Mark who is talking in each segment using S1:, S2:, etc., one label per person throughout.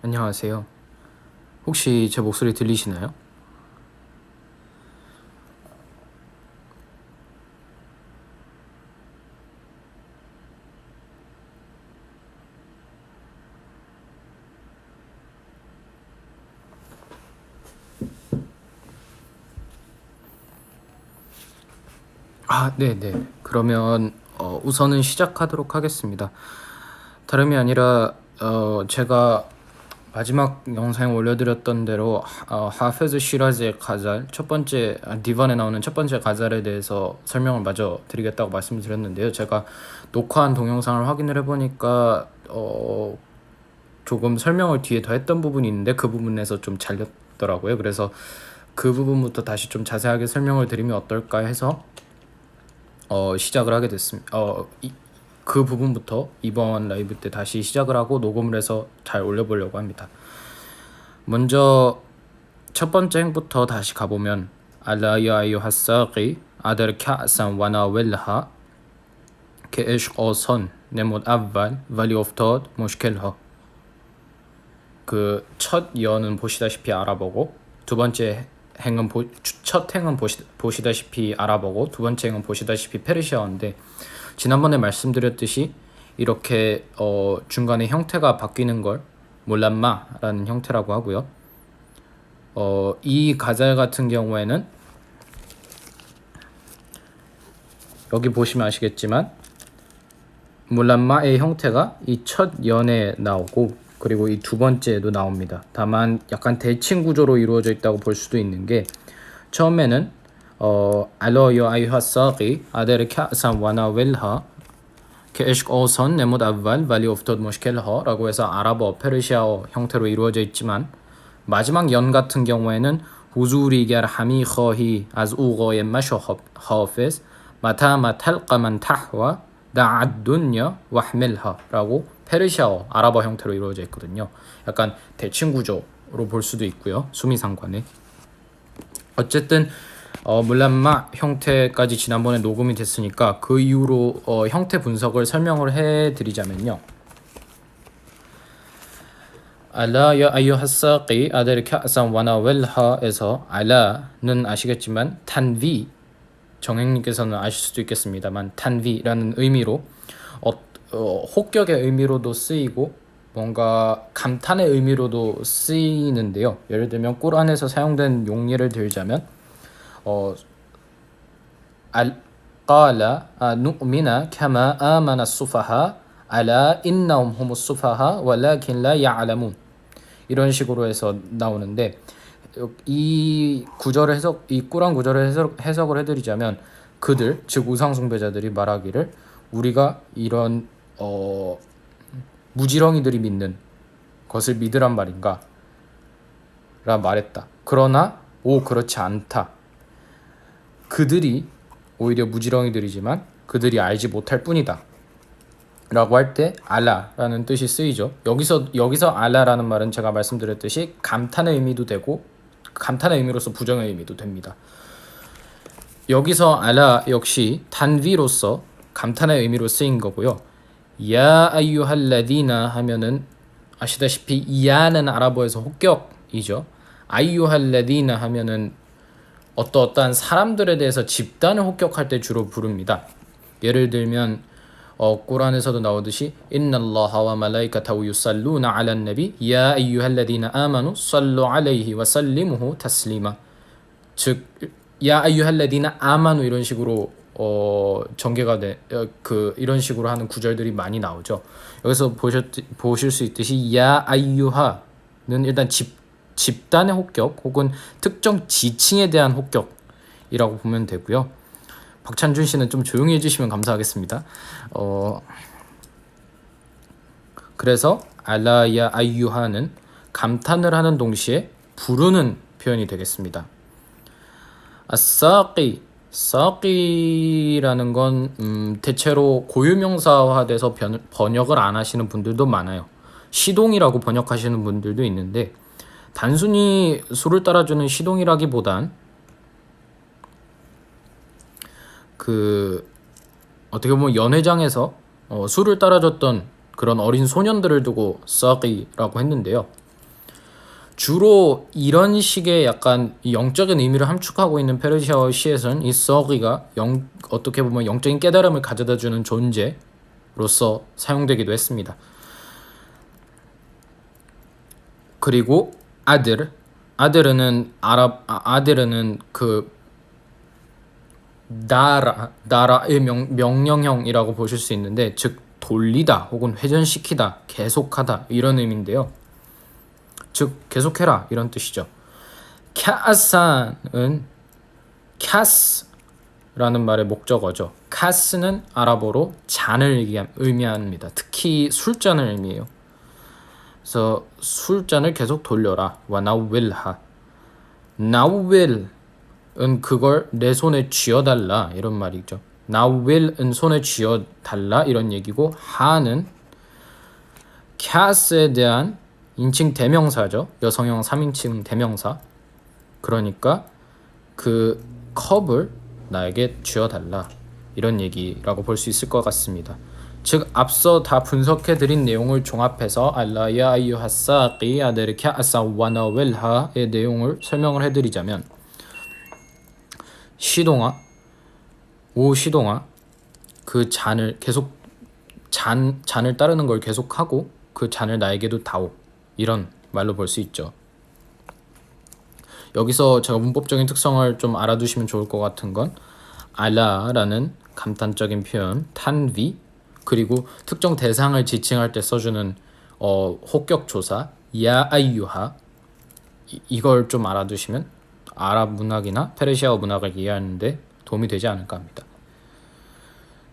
S1: 안녕하세요. 혹시 제 목소리 들리시나요? 네네. 그러면 우선은 시작하도록 하겠습니다. 다름이 아니라 제가 마지막 영상에 올려드렸던 대로 하페즈 시라즈의 가잘 첫 번째 디반에 나오는 첫 번째 가잘에 대해서 설명을 마저 드리겠다고 말씀을 드렸는데요. 제가 녹화한 동영상을 확인을 해보니까 조금 설명을 뒤에 더 했던 부분이 있는데 그 부분에서 좀 잘렸더라고요. 그래서 그 부분부터 다시 좀 자세하게 설명을 드리면 어떨까 해서 시작을 하게 됐습니다. 그 부분부터 이번 라이브 때 다시 시작을 하고 녹음을 해서 잘 올려보려고 합니다. 먼저 첫 번째 행부터 다시 가보면 알라 야 아이유하 사기 아들 카산 와나웰하 كإيش قوسن نمود أول ولی افتاد مشکلها. 그 첫 연은 보시다시피 알아보고 두 번째 행은 첫 행은 보시다시피 알아보고 두 번째 행은 보시다시피 페르시아어인데 지난번에 말씀드렸듯이 이렇게 중간에 형태가 바뀌는 걸 몰람마라는 형태라고 하고요. 이 가잘 같은 경우에는 여기 보시면 아시겠지만 몰람마의 형태가 이 첫 연에 나오고 그리고 이 두 번째에도 나옵니다. 다만 약간 대칭 구조로 이루어져 있다고 볼 수도 있는 게 처음에는 알로 요 아이하 사기 아데르 카산 와나웰하 케에식 오선 네못 아발 발리 오프토드 모시켈하 라고 해서 아랍어 페르시아어 형태로 이루어져 있지만 마지막 연 같은 경우에는 후주리겔 하미 커히 아즈 우거의 마쇼 하페스 마타 마탈qa 만 타와 다아둔냐 와ჰ멜하 라고 페르시아어 아랍어 형태로 이루어져 있거든요. 약간 대칭 구조로 볼 수도 있고요. 수미상관에 어쨌든 물란마 형태까지 지난번에 녹음이 됐으니까 그 이후로 형태 분석을 설명을 해드리자면요. 알라 야 아이유하 사기 아들 카산 와나웰하에서 알라는 아시겠지만 탄비 정행님께서는 아실 수도 있겠습니다만 탄비라는 의미로 혹격의 의미로도 쓰이고 뭔가 감탄의 의미로도 쓰이는데요. 예를 들면 꾸란에서 사용된 용례를 들자면 قال نؤمن كما آمن السفهاء ألا إنهم هم السفهاء ولكن لا يعلمون 이런 식으로 해서 나오는데 이 꾸란 구절을 해석을 해드리자면 그들 즉 우상 숭배자들이 말하기를 우리가 이런 무지렁이들이 믿는 것을 믿으란 말인가 라 말했다. 그러나 그렇지 않다. 그들이 오히려 무지렁이들이지만 그들이 알지 못할 뿐이다 라고 할 때 알라라는 뜻이 쓰이죠. 여기서 알라라는 말은 제가 말씀드렸듯이 감탄의 의미도 되고 감탄의 의미로서 부정의 의미도 됩니다. 여기서 알라 역시 단위로서 감탄의 의미로 쓰인 거고요. 야 아이유할라디나 하면은 아시다시피 야는 아랍어에서 혹격이죠. 아이유할라디나 하면은 어떠한 사람들에 대해서 집단을 혹격할 때 주로 부릅니다. 예를 들면 꾸란에서도 나오듯이 인날라하 와 말라이카타hu 유살루나 알란 나비 야 아이유할라디나 아마누 살루 알레이히 와 살리무후 타슬리마. 즉 야 아이유할라디나 아마누 이런 식으로 전개가 이런 식으로 하는 구절들이 많이 나오죠. 여기서 보실 수 있듯이 야 아이유하는 일단 집단의 혹격 혹은 특정 지층에 대한 혹격이라고 보면 되고요. 박찬준 씨는 좀 조용히 해주시면 감사하겠습니다. 그래서 알라 야 아이유하는 감탄을 하는 동시에 부르는 표현이 되겠습니다. 사기라는 건 대체로 고유명사화돼서 번역을 안 하시는 분들도 많아요. 시동이라고 번역하시는 분들도 있는데 단순히 술을 따라주는 시동이라기보단 어떻게 보면 연회장에서 술을 따라줬던 그런 어린 소년들을 두고 사기라고 했는데요. 주로 이런 식의 약간 영적인 의미를 함축하고 있는 페르시아어 시에서는 이 서기가 어떻게 보면 영적인 깨달음을 가져다주는 존재로서 사용되기도 했습니다. 그리고 아데르는 그 나라의 명령형이라고 보실 수 있는데, 즉 돌리다 혹은 회전시키다, 계속하다 이런 의미인데요. 즉 계속해라 이런 뜻이죠. 카산은 카스라는 말의 목적어죠. 카스는 아랍어로 잔을 의미합니다. 특히 술잔을 의미해요. 그래서 술잔을 계속 돌려라. 와나윌하. 나윌은 그걸 내 손에 쥐어달라 이런 말이죠. 나윌은 손에 쥐어달라 이런 얘기고, 하는 카스에 대한 인칭 대명사죠. 여성형 3인칭 대명사. 그러니까 그 컵을 나에게 쥐어달라 이런 얘기라고 볼 수 있을 것 같습니다. 즉 앞서 다 분석해드린 내용을 종합해서 알라야 아이유하사기 아데르케 아사와나웰하의 내용을 설명을 해드리자면, 시동아 오 시동아, 그 잔을 계속 잔을 따르는 걸 계속하고 그 잔을 나에게도 다오 이런 말로 볼 수 있죠. 여기서 제가 문법적인 특성을 좀 알아두시면 좋을 것 같은 건, 알라라는 감탄적인 표현, 탄위, 그리고 특정 대상을 지칭할 때 써주는 호격 조사, 야 아이유하, 이걸 좀 알아두시면 아랍 문학이나 페르시아어 문학을 이해하는데 도움이 되지 않을까 합니다.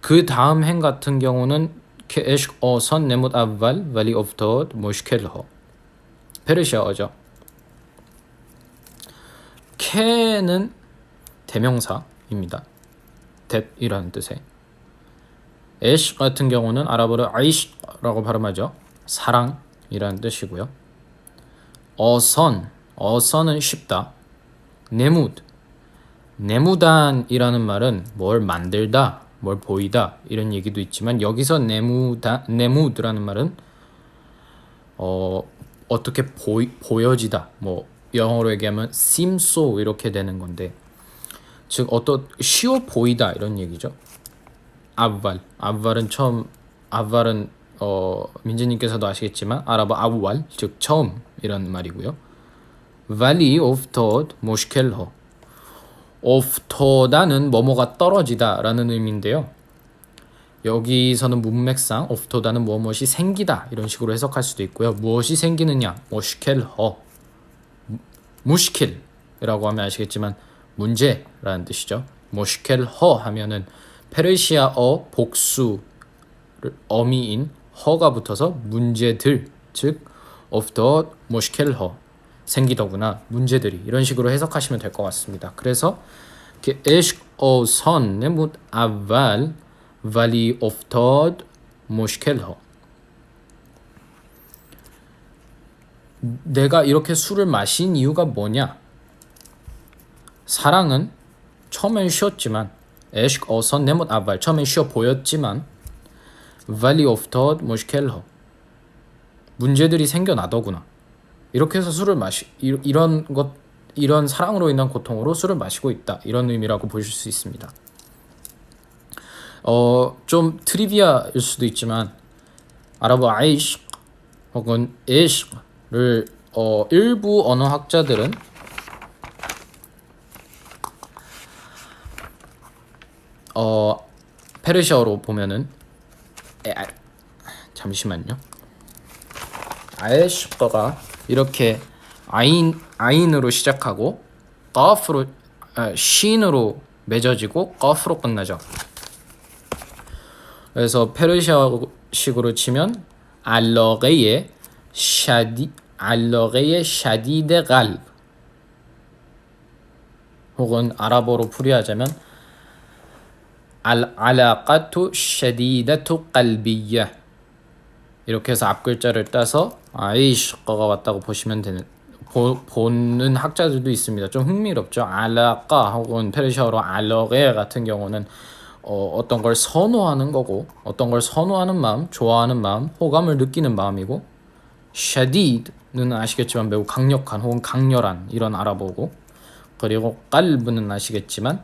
S1: 그 다음 행 같은 경우는 케에식 어선 네못 아발 발리 오프터 모시켈허, 페르시아어죠. 케는 대명사입니다. 뎃이라는 뜻의. 에쉬 같은 경우는 아랍어로 아이시라고 발음하죠. 사랑이라는 뜻이고요. 어선은 쉽다. 네무단이라는 말은 뭘 만들다, 뭘 보이다 이런 얘기도 있지만, 여기서 네무드라는 말은 어떻게 보여지다, 뭐 영어로 얘기하면 seem so 이렇게 되는 건데, 즉 쉬워 보이다 이런 얘기죠. 아발은 민지님께서도 아시겠지만 아랍어 아우왈, 즉 처음 이런 말이고요. valley of thought 모시켈허, of다는 뭐뭐가 떨어지다 라는 의미인데요. 여기서는 문맥상 of다는 무엇이 생기다 이런 식으로 해석할 수도 있고요. 무엇이 생기느냐, 모시켈허, 무시킬이라고 하면 아시겠지만 문제라는 뜻이죠. 모시켈허 하면은 페르시아어 복수 어미인 허가 붙어서 문제들, 즉 of 모시켈허, 생기더구나, 문제들이, 이런 식으로 해석하시면 될 것 같습니다. 그래서 에식 어선 네못 아발 발리 of 모시켈허, 내가 이렇게 술을 마신 이유가 뭐냐? 사랑은 처음엔 쉬었지만, 에식 어선 네못 아발, 처음엔 쉬워 보였지만, 발리 오프 모시켈허, 문제들이 생겨나더구나. 이렇게 해서 술을 이런 사랑으로 인한 고통으로 술을 마시고 있다, 이런 의미라고 보실 수 있습니다. 좀 트리비아일 수도 있지만 아랍어 아이시 혹은 에시를 일부 언어학자들은 페르시아어로 보면은 잠시만요. 아에시거가 이렇게 아인으로 시작하고 까프로 쉰으로 맺어지고 까프로 끝나죠. 그래서 페르시아식으로 치면 알러게의 샤디데 갈브, 혹은 아랍어로 풀이하자면 알아까투 샤디다투 깔비야, 이렇게 해서 앞글자를 따서 아이시거가 왔다고 보는 학자들도 있습니다. 좀 흥미롭죠. 알라까 혹은 페르시아어로 알러게 같은 경우는 어떤 걸 선호하는 거고, 어떤 걸 선호하는 마음, 좋아하는 마음, 호감을 느끼는 마음이고, 샤디드는 아시겠지만 매우 강력한 혹은 강렬한 이런 아랍어고, 그리고 깔브는 아시겠지만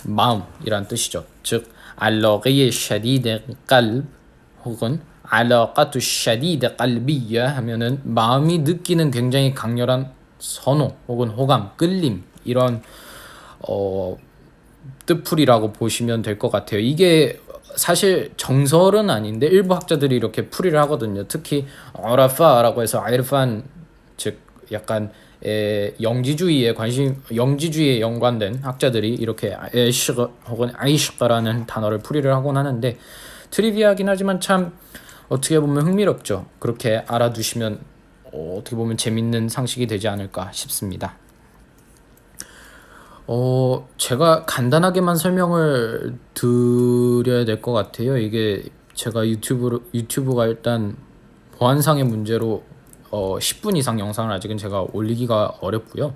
S1: 마음이란 뜻이죠. 즉 알라قه 샤디드 깔브 혹은 알라قatu 샤디드 깔비야 하면은 마음이 느끼는 굉장히 강렬한 선호 혹은 호감, 끌림, 이런 뜻풀이라고 보시면 될 것 같아요. 이게 사실 정설은 아닌데 일부 학자들이 이렇게 풀이를 하거든요. 특히 아라파라고 해서 아이르판, 즉 약간 영지주의에 연관된 학자들이 이렇게 에시q 혹은 아이시q라는 단어를 풀이를 하곤 하는데, 트리비아긴 하지만 참 어떻게 보면 흥미롭죠. 그렇게 알아두시면 어떻게 보면 재밌는 상식이 되지 않을까 싶습니다. 제가 간단하게만 설명을 드려야 될 것 같아요. 이게 제가 유튜브가 일단 보안상의 문제로 10분 이상 영상을 아직은 제가 올리기가 어렵고요.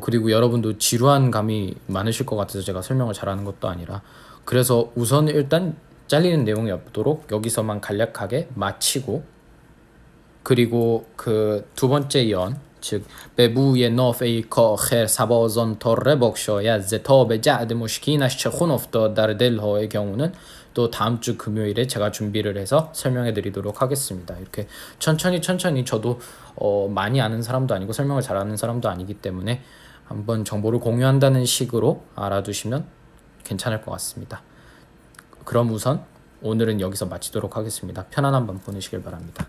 S1: 그리고 여러분도 지루한 감이 많으실 것 같아서 제가 설명을 잘하는 것도 아니라, 그래서 우선 일단 잘리는 내용이 없도록 여기서만 간략하게 마치고, 그리고 그 두 번째 연, 즉 ببوی نافه کاخر سبازان تاره بگشاید ز تاب جعد مشکینش چه خون افتاد در دلهای 경우는 또 다음 주 금요일에 제가 준비를 해서 설명해 드리도록 하겠습니다. 이렇게 천천히 저도 많이 아는 사람도 아니고 설명을 잘하는 사람도 아니기 때문에 한번 정보를 공유한다는 식으로 알아두시면 괜찮을 것 같습니다. 그럼 우선 오늘은 여기서 마치도록 하겠습니다. 편안한 밤 보내시길 바랍니다.